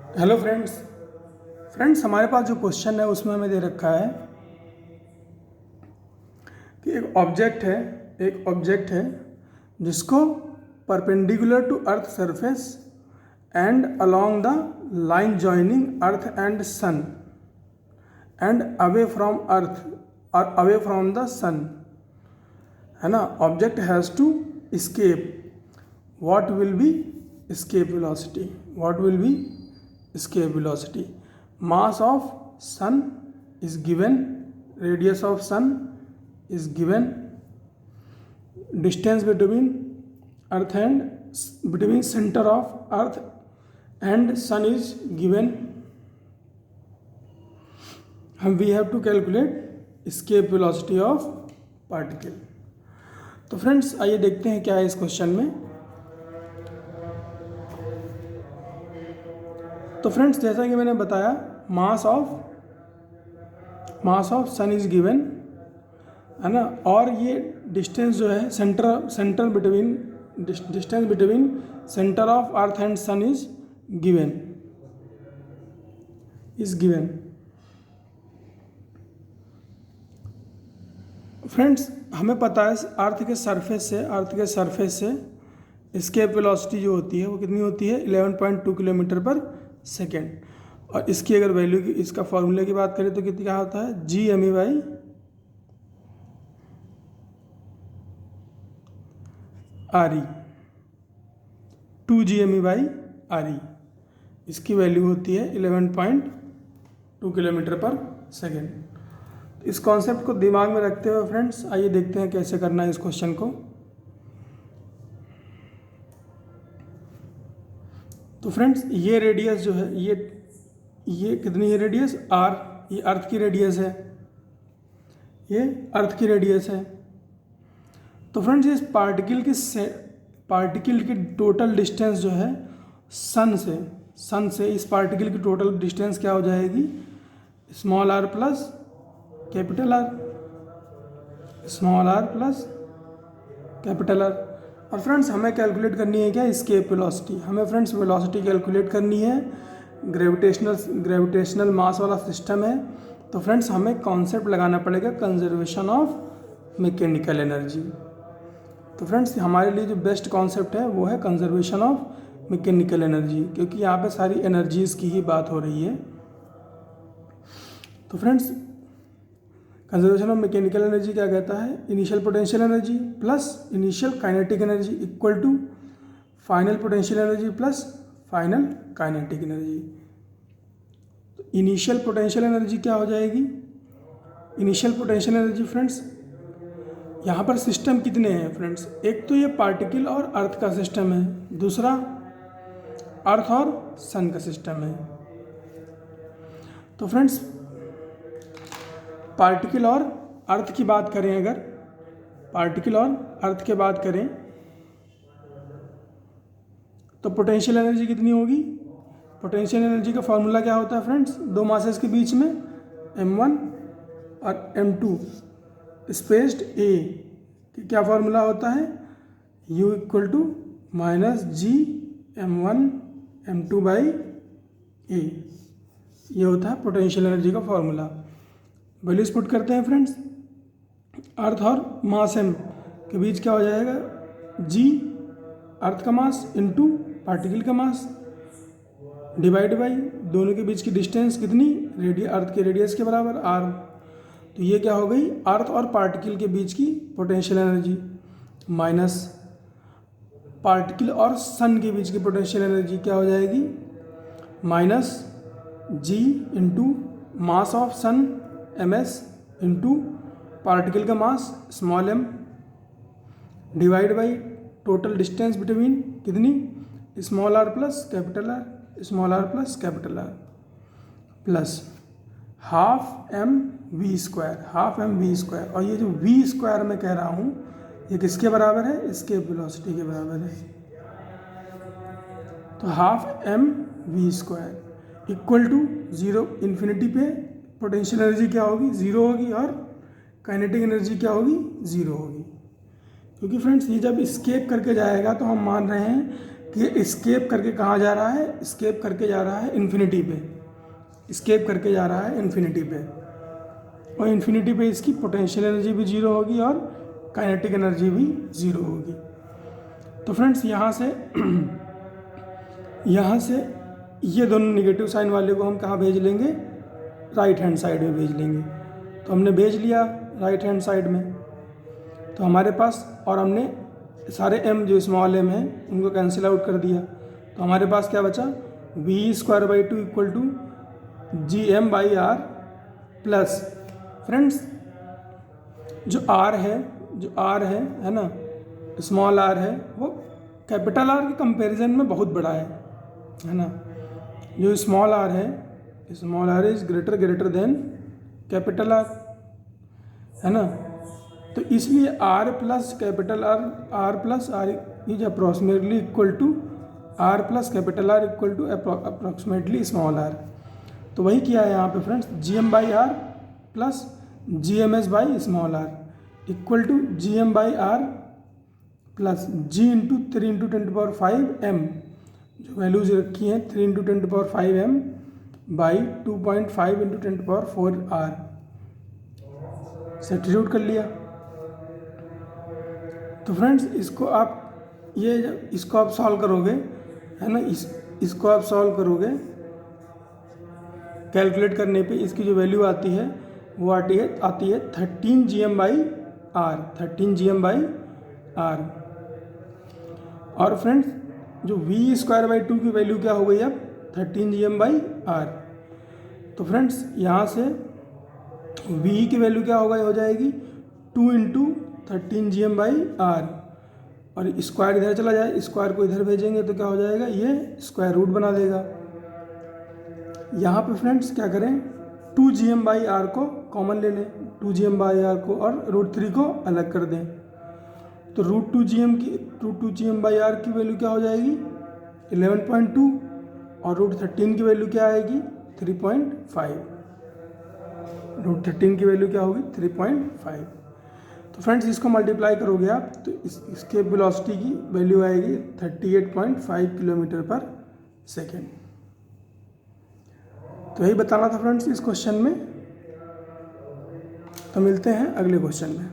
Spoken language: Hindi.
हेलो फ्रेंड्स हमारे पास जो क्वेश्चन है उसमें हमें दे रखा है कि एक ऑब्जेक्ट है जिसको perpendicular to earth surface and along the line joining earth and sun and away from the sun, है ना। Object has to escape. What will be escape velocity? Mass of sun is given, radius of sun is given, distance between center of earth and sun is given. We have to calculate escape velocity of particle. तो फ्रेंड्स आइए देखते हैं क्या है इस क्वेश्चन में। तो फ्रेंड्स जैसा कि मैंने बताया, mass of sun is given, है ना, और ये डिस्टेंस जो है distance between centre of earth and sun is given. Friends हमें पता है अर्थ के सरफेस से एस्केप वेलोसिटी जो होती है वो कितनी होती है, 11.2 किलोमीटर पर सेकेंड। और इसकी अगर वैल्यू की, इसका फॉर्मूले की बात करें तो कितना क्या होता है, GME by RE, 2 GME by RE। इसकी वैल्यू होती है 11.2 किलोमीटर पर सेकेंड। इस कॉन्सेप्ट को दिमाग में रखते हुए फ्रेंड्स आइए देखते हैं कैसे करना है इस क्वेश्चन को। तो फ्रेंड्स ये रेडियस जो है, ये कितनी है रेडियस, R, ये अर्थ की रेडियस है, तो फ्रेंड्स इस पार्टिकल की टोटल डिस्टेंस जो है सन से इस पार्टिकल की टोटल डिस्टेंस क्या हो जाएगी, small r plus capital R। और फ्रेंड्स हमें कैलकुलेट करनी है क्या, एस्केप वेलोसिटी। हमें फ्रेंड्स वेलोसिटी कैलकुलेट करनी है, ग्रेविटेशनल मास वाला सिस्टम है। तो फ्रेंड्स हमें कॉन्सेप्ट लगाना पड़ेगा कंजर्वेशन ऑफ मैकेनिकल एनर्जी। तो फ्रेंड्स हमारे लिए जो बेस्ट कॉन्सेप्ट है वो है कंजर्वेशन ऑफ मैकेनिकल एनर्जी, क्योंकि यहाँ पे सारी एनर्जीज़ की ही बात हो रही है। तो friends conservation of mechanical energy क्या कहता है, initial potential energy plus initial kinetic energy equal to final potential energy plus final kinetic energy. तो इनिशियल पोटेंशियल एनर्जी क्या हो जाएगी, इनिशियल पोटेंशियल एनर्जी फ्रेंड्स यहाँ पर सिस्टम कितने हैं फ्रेंड्स, एक तो ये पार्टिकल और अर्थ का सिस्टम है, दूसरा अर्थ और सन का सिस्टम है। तो फ्रेंड्स पार्टिकल और अर्थ की बात करें, अगर पार्टिकल और अर्थ की बात करें तो पोटेंशियल एनर्जी कितनी होगी, पोटेंशियल एनर्जी का फॉर्मूला क्या होता है फ्रेंड्स, दो मासेस के बीच में M1 और M2 स्पेस्ड A, क्या फॉर्मूला होता है, U equal to minus G M1 M2 by A। ये होता है पोटेंशियल एनर्जी का फॉर्मूला। वैल्यूज पुट करते हैं फ्रेंड्स, अर्थ और मास M के बीच क्या हो जाएगा, G अर्थ का मास इनटू पार्टिकल का मास डिवाइड बाई दोनों के बीच की डिस्टेंस कितनी, अर्थ के रेडियस के बराबर R। तो ये क्या हो गई, अर्थ और पार्टिकल के बीच की पोटेंशियल एनर्जी माइनस पार्टिकल और सन के बीच की पोटेंशियल एनर्जी क्या हो जाएगी, minus G into mass of sun ms into particle का mass small m divide by total distance between कितनी, small r plus capital R plus half m v square. और ये जो v स्क्वायर मैं कह रहा हूँ ये किसके बराबर है, एस्केप वेलोसिटी के बराबर है। तो half m v square equal to 0, infinity पे पोटेंशियल एनर्जी क्या होगी, 0 होगी, और काइनेटिक एनर्जी क्या होगी, 0 होगी। क्योंकि फ्रेंड्स ये जब स्केप करके जाएगा तो हम मान रहे हैं कि स्केप करके कहाँ जा रहा है, स्केप करके जा रहा है इन्फिनिटी पे, स्केप करके जा रहा है इन्फिनिटी पे, और इन्फिनिटी पे इसकी पोटेंशियल एनर्जी भी जीरो होगी और काइनेटिक एनर्जी भी जीरो होगी। तो फ्रेंड्स यहाँ से ये दोनों निगेटिव साइन वाले को हम कहाँ भेज लेंगे, राइट हैंड साइड में भेज लेंगे। तो हमने भेज लिया राइट हैंड साइड में, तो हमारे पास, और हमने सारे m जो स्मॉल m हैं उनको कैंसिल आउट कर दिया, तो हमारे पास क्या बचा, v² equal to gm/r plus, friends जो r है ना, स्मॉल r है, वो कैपिटल R के कंपैरिजन में बहुत बड़ा है ना। जो स्मॉल r है, small r is greater than capital R, है ना। तो इसलिए r plus capital R plus R is approximately equal to R plus capital R equal to approximately small r। तो वही किया है यहाँ पे फ्रेंड्स, gm/r प्लस gms/स्मॉल r equal to gm/r plus g into 3 × 10⁵ m, जो वैल्यूज रखी हैं 3 × 10⁵ m बाई 2.5 × 10⁴ r, सब्स्टिट्यूट कर लिया। तो फ्रेंड्स इसको आप सॉल्व करोगे, है ना, इसको आप सॉल्व करोगे, कैलकुलेट करने पे इसकी जो वैल्यू आती है वो आती है 13 gm/r। और फ्रेंड्स जो v²/2 की वैल्यू क्या हो गई अब, 13 gm/r। तो फ्रेंड्स यहाँ से v की वैल्यू क्या हो जाएगी 2 × 13 gm/r, और स्क्वायर इधर चला जाए, स्क्वायर को इधर भेजेंगे तो क्या हो जाएगा, ये स्क्वायर रूट बना देगा। यहाँ पे फ्रेंड्स क्या करें, 2 gm/r को कॉमन ले लें, 2 gm/r को, और √3 को अलग कर दें। तो √2 gm/r की वैल्यू क्या हो जाएगी 11.2, और √13 की वैल्यू क्या आएगी 3.5, √13 की वैल्यू क्या होगी 3.5। तो फ्रेंड्स इसको मल्टीप्लाई करोगे आप तो इसके वेलोसिटी की वैल्यू आएगी 38.5 km/s। तो यही बताना था फ्रेंड्स इस क्वेश्चन में। तो मिलते हैं अगले क्वेश्चन में।